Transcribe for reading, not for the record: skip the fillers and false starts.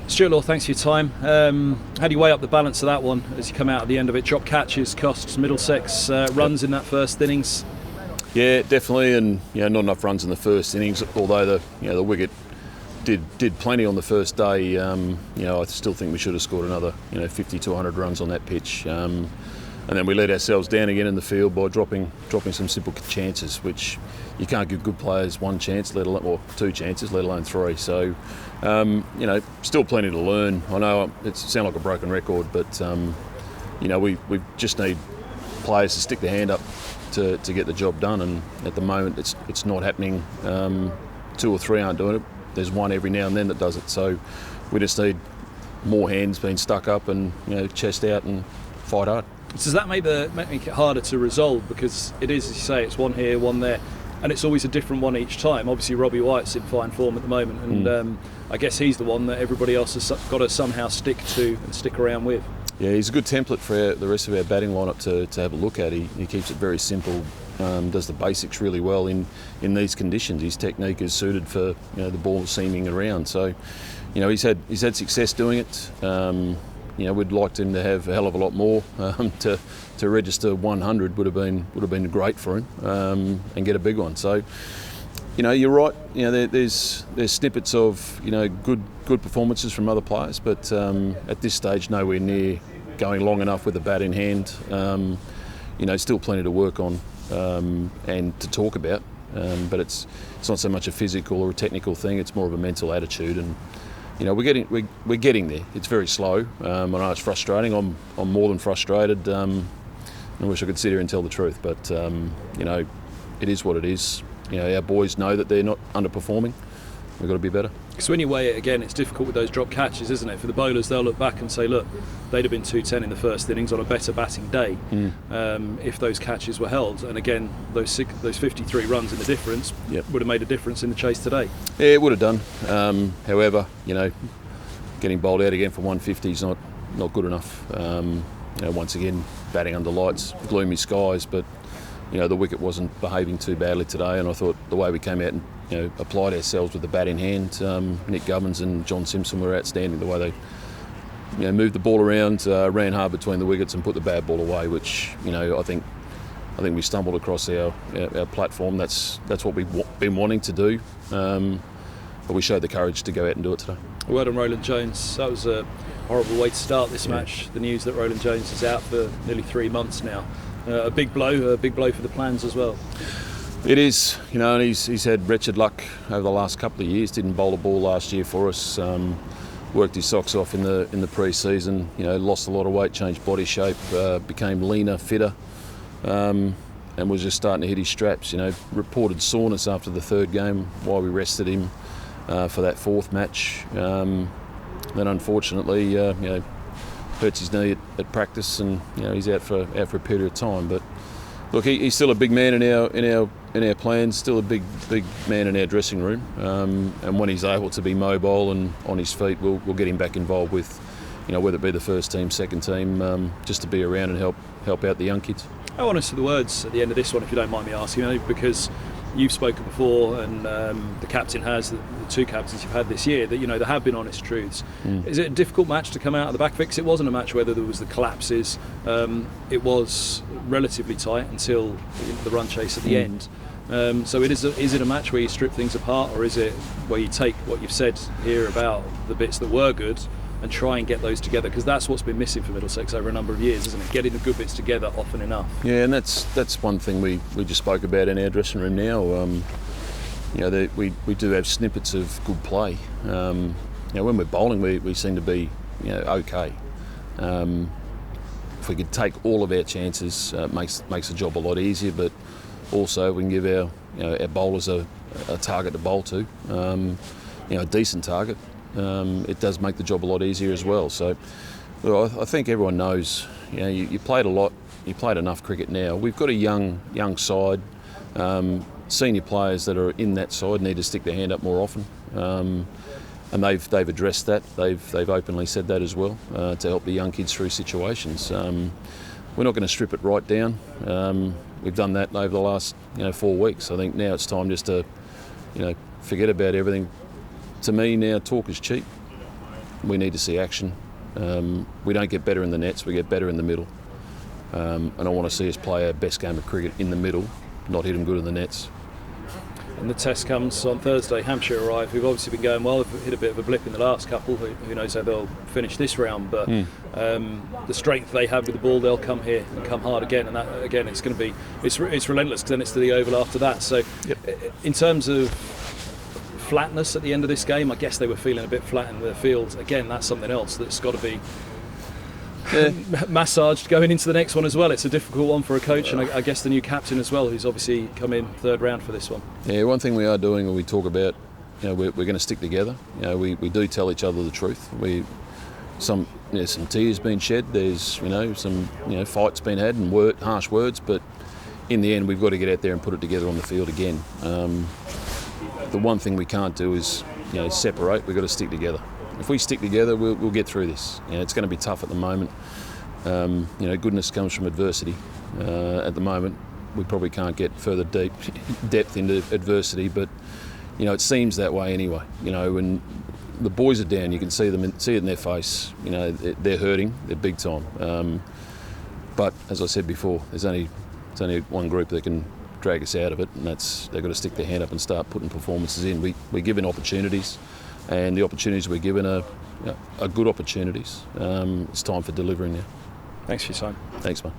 Stuart Law, thanks for your time. How do you weigh up the balance of that one as you come out at the end of it? Drop catches costs Middlesex runs in that first innings. Yeah, definitely, and not enough runs in the first innings. Although the wicket did plenty on the first day. I still think we should have scored another 50 to 100 runs on that pitch. And then we let ourselves down again in the field by dropping some simple chances, which you can't give good players one chance, let alone, or two chances, let alone three. So, still plenty to learn. I know it sounds like a broken record, but we just need players to stick their hand up to get the job done. And at the moment, it's not happening. Two or three aren't doing it. There's one every now and then that does it. So we just need more hands being stuck up and chest out and fight hard. Does that make it harder to resolve? Because it is, as you say, it's one here, one there, and it's always a different one each time. Obviously, Robbie White's in fine form at the moment, and I guess he's the one that everybody else has got to somehow stick to and stick around with. Yeah, he's a good template for the rest of our batting lineup to have a look at. He keeps it very simple, does the basics really well in these conditions. His technique is suited for the ball seaming around. So, he's had success doing it. We'd liked him to have a hell of a lot more. To register 100 would have been great for him, and get a big one. So, you're right. There's snippets of good performances from other players, but at this stage, nowhere near going long enough with the bat in hand. Still plenty to work on and to talk about. But it's not so much a physical or a technical thing. It's more of a mental attitude and. We're getting there. It's very slow. I know it's frustrating. I'm more than frustrated. I wish I could sit here and tell the truth, but it is what it is. Our boys know that they're not underperforming. We've got to be better. Because when you weigh it again, it's difficult with those drop catches, isn't it? For the bowlers, they'll look back and say, look, they'd have been 210 in the first innings on a better batting day if those catches were held. And again, those 53 runs in the difference would have made a difference in the chase today. Yeah, it would have done. However, getting bowled out again for 150 is not good enough. Once again, batting under lights, gloomy skies, but the wicket wasn't behaving too badly today, and I thought the way we came out and applied ourselves with the bat in hand, Nick Gubbins and John Simpson were outstanding. The way they moved the ball around, ran hard between the wickets and put the bad ball away, which I think we stumbled across our platform. That's what we've been wanting to do, but we showed the courage to go out and do it today. A word on Roland Jones. That was a horrible way to start this match. The news that Roland Jones is out for nearly 3 months now. A big blow for the plans as well. It is, and he's had wretched luck over the last couple of years. Didn't bowl a ball last year for us. Worked his socks off in the pre-season. Lost a lot of weight, changed body shape, became leaner, fitter, and was just starting to hit his straps. Reported soreness after the third game, why we rested him for that fourth match. Then unfortunately, hurts his knee at practice, and he's out for a period of time. But look, he's still a big man in our plans. Still a big man in our dressing room. And when he's able to be mobile and on his feet, we'll get him back involved with, whether it be the first team, second team, just to be around and help out the young kids. How honest are the words at the end of this one, if you don't mind me asking? Because you've spoken before, and the captain has, the two captains you've had this year, that there have been honest truths. Is it a difficult match to come out of the back fix? It wasn't a match where there was the collapses. It was relatively tight until the run chase at the end. So is it a match where you strip things apart, or is it where you take what you've said here about the bits that were good and try and get those together? Because that's what's been missing for Middlesex over a number of years, isn't it? Getting the good bits together often enough. Yeah, and that's one thing we just spoke about in our dressing room now. We do have snippets of good play. When we're bowling, we seem to be okay. If we could take all of our chances, it makes the job a lot easier. But also we can give our bowlers a target to bowl to, a decent target. It does make the job a lot easier as well. So I think everyone knows, you played a lot, you played enough cricket now. We've got a young side. Senior players that are in that side need to stick their hand up more often. And they've addressed that. They've openly said that as well, to help the young kids through situations. We're not going to strip it right down. We've done that over the last 4 weeks. I think now it's time just to forget about everything. To me now, talk is cheap. we need to see action. We don't get better in the nets, we get better in the middle. And I want to see us play our best game of cricket in the middle, not hit them good in the nets. And the test comes on Thursday. Hampshire arrive, who've obviously been going well. They've hit a bit of a blip in the last couple. Who knows how they'll finish this round? But the strength they have with the ball, they'll come here and come hard again. And that, again, it's going to be it's relentless, because then it's to the Oval after that. So, in terms of flatness at the end of this game, I guess they were feeling a bit flat in the field. Again, that's something else that's got to be massaged going into the next one as well. It's a difficult one for a coach, and I guess the new captain as well, who's obviously come in third round for this one. Yeah, one thing we are doing when we talk about, we're going to stick together. We do tell each other the truth. Some tears been shed. There's some fights been had and harsh words, but in the end we've got to get out there and put it together on the field again. The one thing we can't do is separate. We've got to stick together. If we stick together, we'll get through this. It's going to be tough at the moment. Goodness comes from adversity. At the moment, we probably can't get further depth into adversity, but it seems that way anyway. When the boys are down, you can see it in their face. They're hurting. They're big time. But as I said before, there's only one group that can drag us out of it, and they've got to stick their hand up and start putting performances in. We're given opportunities. And the opportunities we're given are good opportunities. It's time for delivering now. Thanks for your time. Thanks, mate.